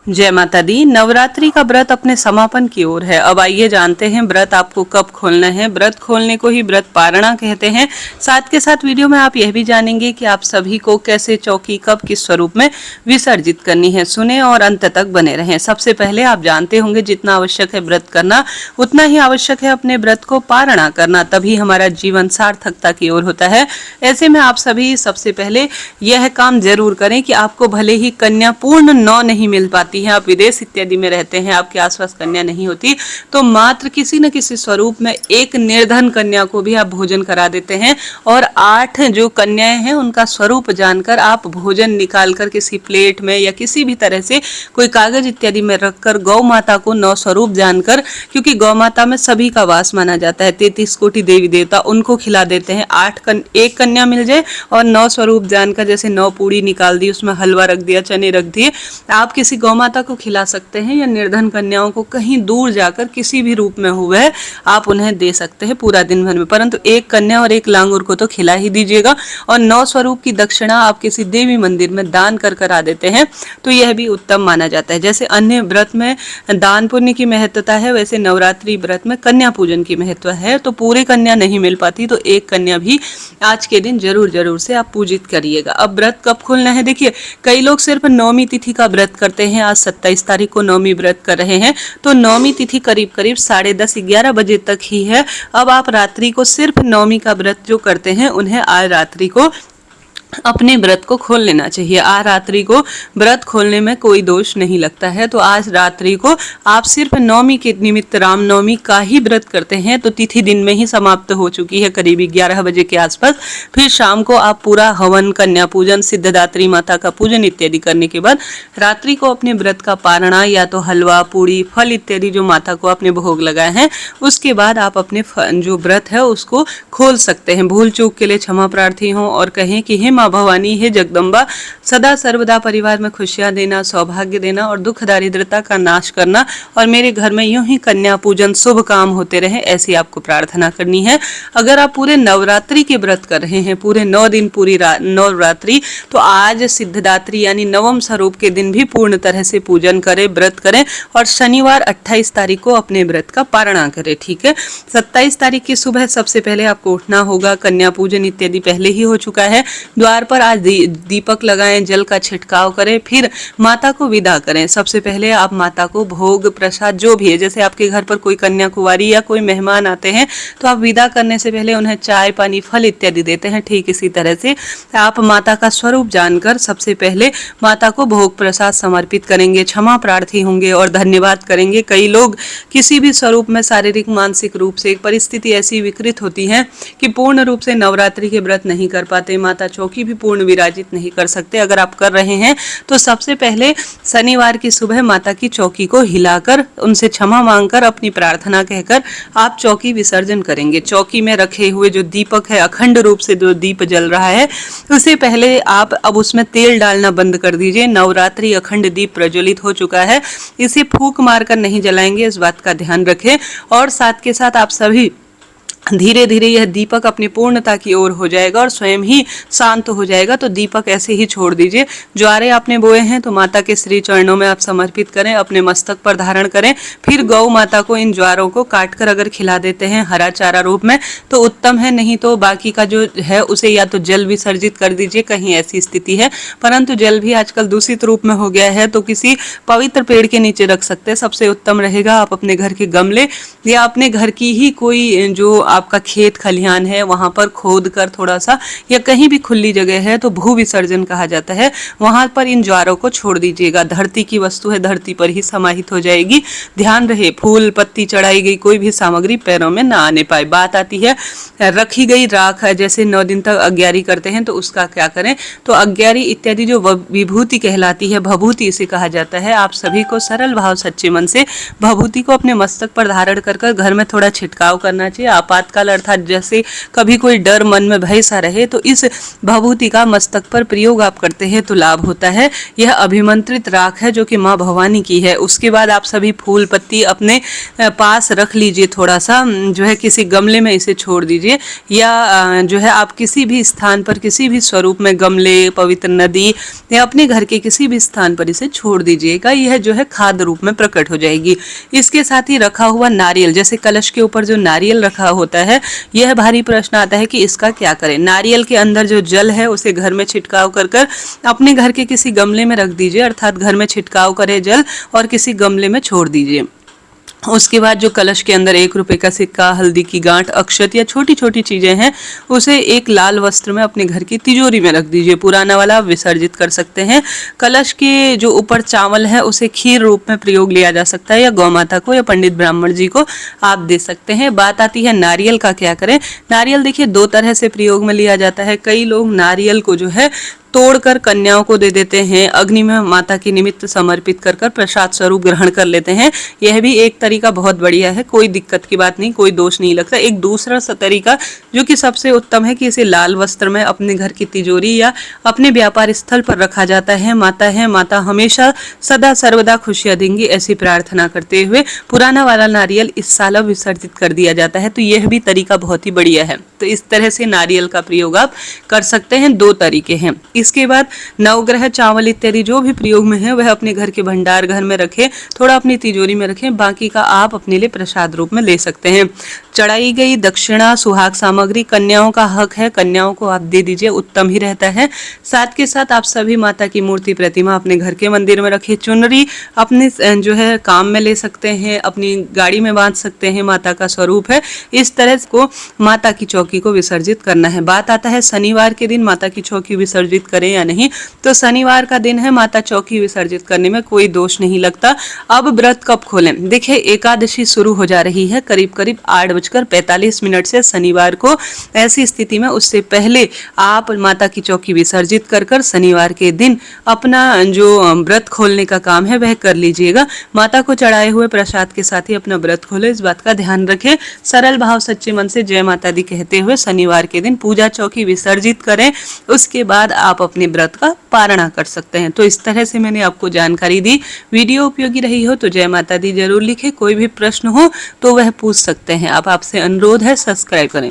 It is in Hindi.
जय माता दी। नवरात्रि का व्रत अपने समापन की ओर है। अब आइए जानते हैं व्रत आपको कब खोलना है। व्रत खोलने को ही व्रत पारणा कहते हैं। साथ के साथ वीडियो में आप यह भी जानेंगे कि आप सभी को कैसे चौकी कब किस स्वरूप में विसर्जित करनी है। सुने और अंत तक बने रहें। सबसे पहले आप जानते होंगे जितना आवश्यक है व्रत करना, उतना ही आवश्यक है अपने व्रत को पारणा करना, तभी हमारा जीवन सार्थकता की ओर होता है। ऐसे में आप सभी सबसे पहले यह काम जरूर करें कि आपको भले ही कन्या पूर्ण 9 नहीं मिल पाती है, आप विदेश इत्यादि में रहते हैं, आपके आसपास कन्या नहीं होती, तो मात्र किसी न किसी स्वरूप में एक निर्धन कन्या को भी आप भोजन करा देते हैं और 8 जो कन्याएं हैं उनका स्वरूप जानकर आप भोजन निकालकर किसी प्लेट में या किसी भी तरह से कोई कागज इत्यादि में रखकर गौ माता को 9 स्वरूप जानकर, क्योंकि गौ माता में सभी का वास माना जाता है, 33 कोटि देवी देवता, उनको खिला देते हैं। एक कन्या मिल जाए और 9 स्वरूप जानकर, जैसे 9 पूड़ी निकाल दी, उसमें हलवा रख दिया, चने रख दिए, आप किसी गौ माता को खिला सकते हैं या निर्धन कन्याओं को कहीं दूर जाकर किसी भी रूप में हुए आप उन्हें दे सकते हैं पूरा दिन भर में, परंतु एक कन्या और एक लांगुर को तो खिला ही दीजिएगा। और 9 स्वरूप की दक्षिणा आप किसी देवी मंदिर में दान कर करा देते हैं तो यह भी उत्तम माना जाता है। जैसे अन्य व्रत में दान पुण्य की महत्वता है, वैसे नवरात्रि व्रत में कन्या पूजन की महत्व है। तो पूरे कन्या नहीं मिल पाती तो एक कन्या भी आज के दिन जरूर से आप पूजित करिएगा। अब व्रत कब खोलना है, देखिए कई लोग सिर्फ नौमी तिथि का व्रत करते हैं। आज 27 तारीख को नौमी व्रत कर रहे हैं, तो नौमी तिथि करीब 10:30-11 बजे तक ही है। अब आप रात्रि को सिर्फ नौमी का व्रत जो करते हैं उन्हें आज रात्रि को अपने व्रत को खोल लेना चाहिए। आज रात्रि को व्रत खोलने में कोई दोष नहीं लगता है। तो आज रात्रि को आप सिर्फ नौमी के निमित्त रामनवमी का ही व्रत करते हैं तो तिथि दिन में ही समाप्त हो चुकी है, करीब 11 बजे के आसपास। फिर शाम को आप पूरा हवन, कन्या पूजन, सिद्धदात्री माता का पूजन इत्यादि करने के बाद रात्रि को अपने व्रत का पारणा या तो हलवा, पूड़ी, फल इत्यादि जो माता को आपने भोग लगाए हैं उसके बाद आप अपने जो व्रत है उसको खोल सकते हैं। भूल चूक के लिए क्षमा प्रार्थी हों और कहें कि हे माँ भवानी, हे जगदम्बा, सदा सर्वदा परिवार में खुशियां देना, सौभाग्य देना और दुख दारिद्रता का नाश करना, और मेरे घर में यूं ही कन्या पूजन शुभ काम होते रहे, ऐसी आपको प्रार्थना करनी है। अगर आप पूरे नवरात्रि के व्रत कर रहे हैं, पूरे 9 दिन पूरी नवरात्रि, तो आज सिद्धदात्री यानी नवम स्वरूप के दिन भी पूर्ण तरह से पूजन करें, व्रत करें और शनिवार 28 तारीख को अपने व्रत का पारणा करें। ठीक है, 27 तारीख की सुबह सबसे पहले आपको उठना होगा। कन्या पूजन इत्यादि पहले ही हो चुका है। द्वार पर आज दीपक लगाएं, जल का छिड़काव करें, फिर माता को विदा करें। सबसे पहले आप माता को भोग प्रसाद जो भी है, जैसे आपके घर पर कोई कन्या कुंवारी या कोई मेहमान आते हैं तो आप विदा करने से पहले उन्हें चाय, पानी, फल इत्यादि देते हैं, ठीक इसी तरह से आप माता का स्वरूप जानकर सबसे पहले माता को भोग प्रसाद समर्पित करेंगे, क्षमा प्रार्थी होंगे और धन्यवाद करेंगे। कई लोग किसी भी स्वरूप में शारीरिक मानसिक रूप से एक परिस्थिति ऐसी विकृत होती है कि पूर्ण रूप से नवरात्रि के व्रत नहीं कर पाते, माता चौकी भी पूर्ण विराजित नहीं कर सकते। अगर आप कर रहे हैं तो सबसे पहले शनिवार की सुबह माता की चौकी को हिलाकर उनसे क्षमा मांगकर अपनी प्रार्थना कहकर आप चौकी विसर्जन करेंगे। चौकी में रखे हुए जो दीपक है, अखंड रूप से जो दीप जल रहा है, उसे पहले आप अब उसमें तेल डालना बंद कर दीजिए। नवरात्रि अखंड दीप प्रज्वलित हो चुका है, इसे फूंक मारकर नहीं जलाएंगे, इस बात का ध्यान रखें। और साथ के साथ आप सभी धीरे धीरे यह दीपक अपनी पूर्णता की ओर हो जाएगा और स्वयं ही शांत हो जाएगा, तो दीपक ऐसे ही छोड़ दीजिए। ज्वारे आपने बोए हैं तो माता के श्री चरणों में आप समर्पित करें, अपने मस्तक पर धारण करें। फिर गौ माता को इन ज्वारों को काटकर अगर खिला देते हैं हरा चारा रूप में तो उत्तम है, नहीं तो बाकी का जो है उसे या तो जल विसर्जित कर दीजिए, कहीं ऐसी स्थिति है। परंतु जल भी आजकल दूषित रूप में हो गया है तो किसी पवित्र पेड़ के नीचे रख सकते हैं। सबसे उत्तम रहेगा आप अपने घर के गमले या अपने घर की ही कोई जो आपका खेत खलिहान है वहां पर खोद कर थोड़ा सा, या कहीं भी खुली जगह है तो भू विसर्जन कहा जाता है, वहां पर इन ज्वारों को छोड़ दीजिएगा। धरती की वस्तु है, धरती पर ही समाहित हो जाएगी। ध्यान रहे फूल पत्ती चढ़ाई गई कोई भी सामग्री पैरों में ना आने पाए। बात आती है रखी गई राख है, जैसे 9 दिन तक अग्यारी करते हैं तो उसका क्या करें, तो अग्यारी इत्यादि जो विभूति कहलाती है, भभूति इसे कहा जाता है। आप सभी को सरल भाव सच्चे मन से भभूति को अपने मस्तक पर धारण कर घर में थोड़ा छिड़काव करना चाहिए। आपात आपातकाल अर्थात जैसे कभी कोई डर मन में भय सा रहे तो इस भभूति का मस्तक पर प्रयोग आप करते हैं तो लाभ होता है। यह अभिमंत्रित राख है जो कि माँ भवानी की है। उसके बाद आप सभी फूल पत्ती अपने पास रख लीजिए, थोड़ा सा जो है किसी गमले में इसे छोड़ दीजिए, या जो है आप किसी भी स्थान पर किसी भी स्वरूप में गमले, पवित्र नदी या अपने घर के किसी भी स्थान पर इसे छोड़ दीजिएगा। यह जो है खाद रूप में प्रकट हो जाएगी। इसके साथ ही रखा हुआ नारियल, जैसे कलश के ऊपर जो नारियल रखा होता है, यह भारी प्रश्न आता है कि इसका क्या करें। नारियल के अंदर जो जल है उसे घर में छिड़काव कर अपने घर के किसी गमले में रख दीजिए, अर्थात घर में छिड़काव करें जल और किसी गमले में छोड़ दीजिए। उसके बाद जो कलश के अंदर 1 रुपए का सिक्का, हल्दी की गांठ, अक्षत या छोटी छोटी चीजें हैं, उसे एक लाल वस्त्र में अपने घर की तिजोरी में रख दीजिए। पुराना वाला आप विसर्जित कर सकते हैं। कलश के जो ऊपर चावल है उसे खीर रूप में प्रयोग लिया जा सकता है, या गौ माता को या पंडित ब्राह्मण जी को आप दे सकते हैं। बात आती है नारियल का क्या करें। नारियल देखिए 2 तरह से प्रयोग में लिया जाता है। कई लोग नारियल को जो है तोड़कर कन्याओं को दे देते हैं, अग्नि में माता के निमित्त समर्पित कर प्रसाद स्वरूप ग्रहण कर लेते हैं। यह भी एक तरीका बहुत बढ़िया है, कोई दिक्कत की बात नहीं, कोई दोष नहीं लगता। एक दूसरा तरीका जो कि सबसे उत्तम है कि इसे लाल वस्त्र में अपने घर की तिजोरी या अपने व्यापार स्थल पर रखा जाता है। माता हमेशा सदा सर्वदा खुशियां देंगी, ऐसी प्रार्थना करते हुए पुराना वाला नारियल इस साल विसर्जित कर दिया जाता है। तो यह भी तरीका बहुत ही बढ़िया है। तो इस तरह से नारियल का प्रयोग आप कर सकते हैं। 2 तरीके हैं। इसके बाद नवग्रह, चावल इत्यादि जो भी प्रयोग में है वह अपने घर के भंडार घर में रखें, थोड़ा अपनी तिजोरी में रखें, बाकी का आप अपने लिए प्रसाद रूप में ले सकते हैं। चढ़ाई गई दक्षिणा, सुहाग सामग्री कन्याओं का हक है, कन्याओं को आप दे दीजिए, उत्तम ही रहता है। साथ के साथ आप सभी माता की मूर्ति प्रतिमा अपने घर के मंदिर में रखें। चुनरी अपने जो है काम में ले सकते हैं, अपनी गाड़ी में बांध सकते हैं, माता का स्वरूप है। इस तरह को माता की चौकी को विसर्जित करना है। बात आता है शनिवार के दिन माता की चौकी विसर्जित करें या नहीं। तो शनिवार का दिन है, माता चौकी विसर्जित करने में कोई दोष नहीं लगता। अब व्रत कब खोलें। देखिए एकादशी शुरू हो जा रही है करीब करीब 8:45 से शनिवार को। ऐसी स्थिति में उससे पहले आप माता की चौकी विसर्जित कर शनिवार के दिन अपना जो व्रत खोलने का काम है वह कर लीजिएगा। माता को चढ़ाए हुए प्रसाद के साथ ही अपना व्रत खोले, इस बात का ध्यान रखें। सरल भाव सच्चे मन से जय माता दी कहते हुए शनिवार के दिन पूजा चौकी विसर्जित करें। उसके बाद आप अपने व्रत का पारणा कर सकते हैं। तो इस तरह से मैंने आपको जानकारी दी। वीडियो उपयोगी रही हो तो जय माता दी जरूर लिखें। कोई भी प्रश्न हो तो वह पूछ सकते हैं। अब आपसे अनुरोध है सब्सक्राइब करें।